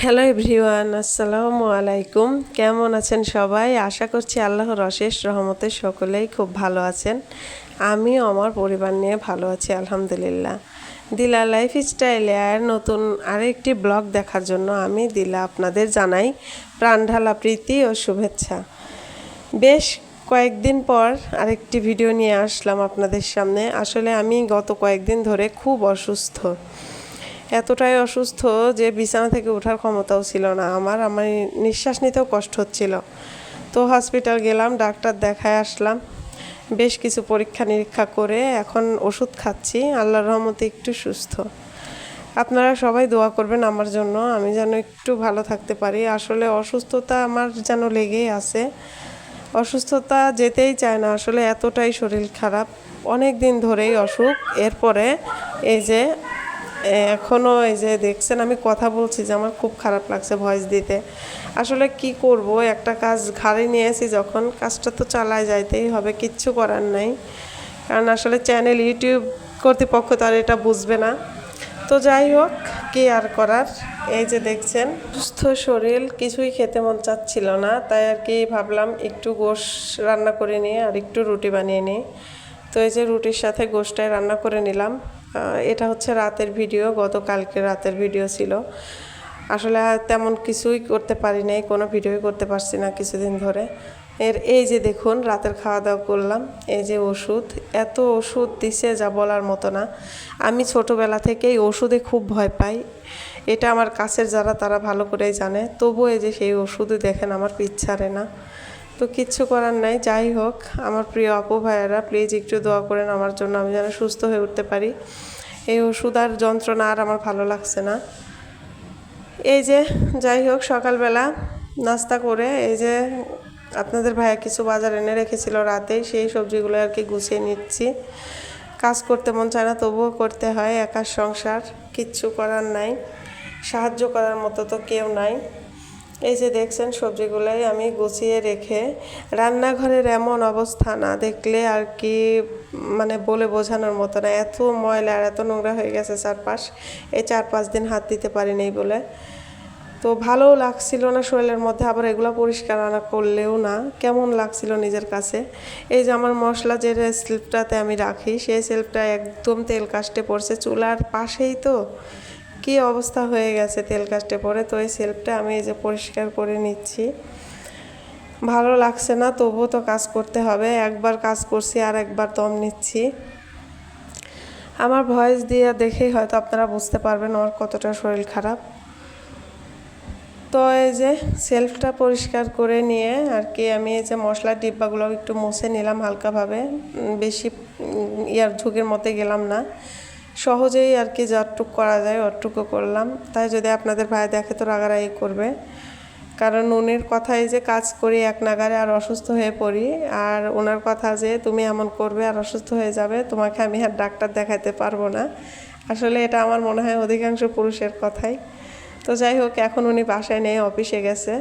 Hello everyone, আসসালামু আলাইকুম। কেমন আছেন সবাই? আশা করছি আল্লাহর অশেষ রহমতে সকলেই খুব ভালো আছেন। আমিও আমার পরিবার নিয়ে ভালো আছি আলহামদুলিল্লাহ। দিলা লাইফস্টাইলে আর নতুন আরেকটি ব্লগ দেখার জন্য আমি দিলা আপনাদের জানাই প্রাণঢালা প্রীতি ও শুভেচ্ছা। বেশ কয়েকদিন পর আরেকটি ভিডিও নিয়ে আসলাম আপনাদের সামনে। আসলে আমি গত কয়েকদিন ধরে খুব অসুস্থ, এতটাই অসুস্থ যে বিছানা থেকে ওঠার ক্ষমতাও ছিল না আমার নিঃশ্বাস নিতেও কষ্ট হচ্ছিল। তো হসপিটাল গেলাম, ডাক্তার দেখায় আসলাম, বেশ কিছু পরীক্ষা নিরীক্ষা করে এখন ওষুধ খাচ্ছি। আল্লাহর রহমতে একটু সুস্থ। আপনারা সবাই দোয়া করবেন আমার জন্য, আমি যেন একটু ভালো থাকতে পারি। আসলে অসুস্থতা আমার যেন লেগেই আছে, অসুস্থতা যেতেই চায় না। আসলে এতটাই শরীর খারাপ, অনেক দিন ধরেই অসুখ। এরপরে এই যে এখনও এই যে দেখছেন আমি কথা বলছি যে আমার খুব খারাপ লাগছে ভয়েস দিতে। আসলে কি করব, একটা কাজ ঘাড়ে নিয়েছি যখন, কাজটা তো চালায় যাইতেই হবে, কিচ্ছু করার নাই। কারণ আসলে চ্যানেল ইউটিউব কর্তৃপক্ষ তো আর এটা বুঝবে না। তো যাই হোক, কি আর করার। এই যে দেখছেন সুস্থ শরীর, কিছুই খেতে মন চাচ্ছিল না, তাই আর কি ভাবলাম একটু গোশ রান্না করে নিয়ে আর একটু রুটি বানিয়ে নিই। তো এই যে রুটির সাথে গোশটাই রান্না করে নিলাম। এটা হচ্ছে রাতের ভিডিও, গতকালকে রাতের ভিডিও ছিল। আসলে তেমন কিছুই করতে পারি নাই, কোনো ভিডিওই করতে পারছি না কিছুদিন ধরে। এই যে দেখুন রাতের খাওয়া দাওয়া করলাম। এই যে ওষুধ, এত ওষুধ দিছে যা বলার মতো না। আমি ছোটোবেলা থেকেই ওষুধে খুব ভয় পাই, এটা আমার কাছের যারা তারা ভালো করেই জানে। তবুও এই যে সেই ওষুধই দেখেন আমার পিছ ছাড়ে না। তো কিচ্ছু করার নাই। যাই হোক, আমার প্রিয় আপু ভাইয়েরা প্লিজ একটু দোয়া করেন আমার জন্য, আমি যেন সুস্থ হয়ে উঠতে পারি। এই ওষুধ আর যন্ত্রণা আর আমার ভালো লাগছে না। এই যে যাই হোক, সকালবেলা নাস্তা করে এই যে আপনাদের ভাইয়া কিছু বাজার এনে রেখেছিল রাতেই, সেই সবজিগুলো আর কি গুছিয়ে নিচ্ছি। কাজ করতে মন চায় না, তবুও করতে হয়, একার সংসার, কিচ্ছু করার নাই। সাহায্য করার মতো তো কেউ নাই। এই যে দেখছেন সবজিগুলাই আমি গুছিয়ে রেখে, রান্নাঘরের এমন অবস্থা না দেখলে আর কি মানে বলে বোঝানোর মতো না। এত ময়লা আর এত নোংরা হয়ে গেছে চারপাশ, এই 4-5 দিন হাত দিতে পারিনি বলে। তো ভালোও লাগছিল না শরীরের মধ্যে, আবার এগুলো পরিষ্কার না করলেও না, কেমন লাগছিল নিজের কাছে। এই যে আমার মশলা যে সেলফটাতে আমি রাখি, সেই সেলফটা একদম তেল কাস্টে পড়ছে, চুলার পাশেই তো কি অবস্থা হয়ে গেছে তেল কাস্টে পড়ে। তো এই সেলফটা আমি এই যে পরিষ্কার করে নিচ্ছি। ভালো লাগছে না, তবুও তো কাজ করতে হবে। একবার কাজ করছি আর একবার দম নিচ্ছি। আমার ভয়েস দিয়ে দেখেই হয়তো আপনারা বুঝতে পারবেন আমার কতটা শরীর খারাপ। তো এই যে সেলফটা পরিষ্কার করে নিয়ে আর কি আমি এই যে মশলার ডিব্বাগুলো একটু মুছে নিলাম হালকাভাবে, বেশি ঝুঁকির মধ্যে গেলাম না, সহজেই আর কি যতটুকু করা যায় অতটুকু করলাম। তাই যদি আপনাদের ভাই দেখে তো রাগারাগি করবে, কারণ উনির কথাই যে কাজ করি এক নাগারে আর অসুস্থ হয়ে পড়ি, আর ওনার কথা যে তুমি এমন করবে আর অসুস্থ হয়ে যাবে, তোমাকে আমি আর ডাক্তার দেখাতে পারবো না। আসলে এটা আমার মনে হয় অধিকাংশ পুরুষের কথাই। তো যাই হোক, এখন উনি বাসায় নেই, অফিসে গেছে।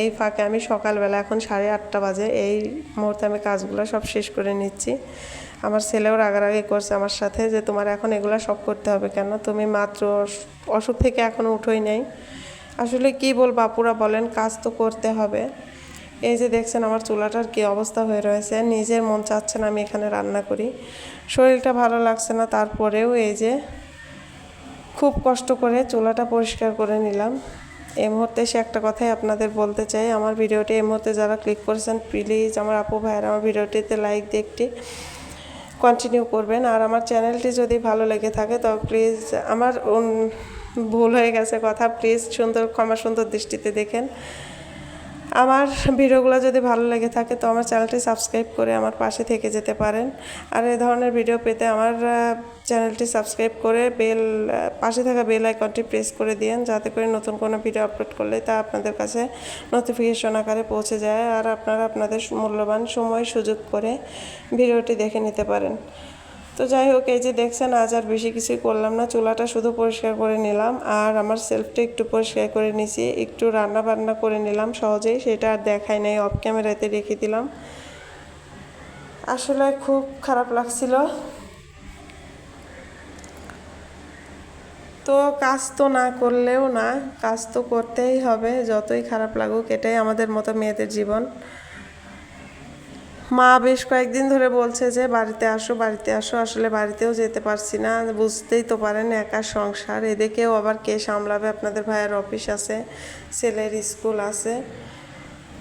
এই ফাঁকে আমি সকালবেলা, এখন 8:30 বাজে, এই মুহূর্তে আমি কাজগুলো সব শেষ করে নিচ্ছি। আমার ছেলেও রাগারাগি করছে আমার সাথে যে তোমার এখন এগুলো সব করতে হবে কেন, তুমি মাত্র অসুখ থেকে এখনও উঠোই নাই। আসলে কি বলবো আপুরা বলেন, কাজ তো করতে হবে। এই যে দেখছেন আমার চুলাটার কি অবস্থা হয়ে রয়েছে, নিজের মন চাচ্ছে না আমি এখানে রান্না করি, শরীরটা ভালো লাগছে না, তারপরেও এই যে খুব কষ্ট করে চুলাটা পরিষ্কার করে নিলাম। এই মুহূর্তে সে একটা কথাই আপনাদের বলতে চাই, আমার ভিডিওটি এই মুহূর্তে যারা ক্লিক করেছেন প্লিজ আমার আপু ভাইয়েরা আমার ভিডিওটিতে লাইক দিয়ে একটি কন্টিনিউ করবেন। আর আমার চ্যানেলটি যদি ভালো লেগে থাকে তো প্লিজ, আমার ভুল হয়ে গেছে কথা, প্লিজ ক্ষমা সুন্দর দৃষ্টিতে দেখেন। আমার ভিডিওগুলো যদি ভালো লেগে থাকে তো আমার চ্যানেলটি সাবস্ক্রাইব করে আমার পাশে থেকে যেতে পারেন। আর এই ধরনের ভিডিও পেতে আমার চ্যানেলটি সাবস্ক্রাইব করে পাশে থাকা বেল আইকনটি প্রেস করে দিন, যাতে করে নতুন কোনো ভিডিও আপলোড করলে তা আপনাদের কাছে নোটিফিকেশন আকারে পৌঁছে যায়, আর আপনারা আপনাদের মূল্যবান সময় সুযোগ করে ভিডিওটি দেখে নিতে পারেন। তো যাই হোক, এই যে দেখছেন আজ আর বেশি কিছুই করলাম না, চুলাটা শুধু পরিষ্কার করে নিলাম আর আমার সেলফটা একটু পরিষ্কার করে নিছি, একটু রান্না বান্না করে নিলাম সহজেই, সেটা আর দেখাই নাই, অফ ক্যামেরাতে রেখে দিলাম। আসলে খুব খারাপ লাগছিল। তো কাজ তো না করলেও না, কাজ তো করতেই হবে, যতই খারাপ লাগুক, এটাই আমাদের মতো মেয়েদের জীবন। মা বেশ কয়েকদিন ধরে বলছে যে বাড়িতে আসো বাড়িতে আসো, আসলে বাড়িতেও যেতে পারছি না, বুঝতেই তো পারেন একা সংসার, এদিকেও আবার কে সামলাবে, আপনাদের ভাইয়ের অফিস আছে, ছেলের স্কুল আছে।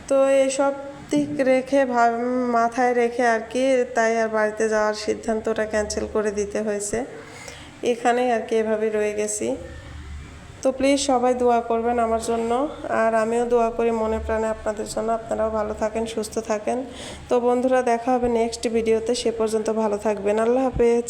তো এইসব দিক রেখে মাথায় রেখে আর কি, তাই আর বাড়িতে যাওয়ার সিদ্ধান্তটা ক্যান্সেল করে দিতে হয়েছে। এখানেই আর কি এভাবে রয়ে গেছি। তো প্লিজ সবাই দোয়া করবেন আমার জন্য, আর আমিও দোয়া করি মনে প্রাণে আপনাদের জন্য। আপনারাও ভালো থাকেন, সুস্থ থাকেন। তো বন্ধুরা, দেখা হবে নেক্সট ভিডিওতে, সে পর্যন্ত ভালো থাকবেন। আল্লাহ হাফেজ।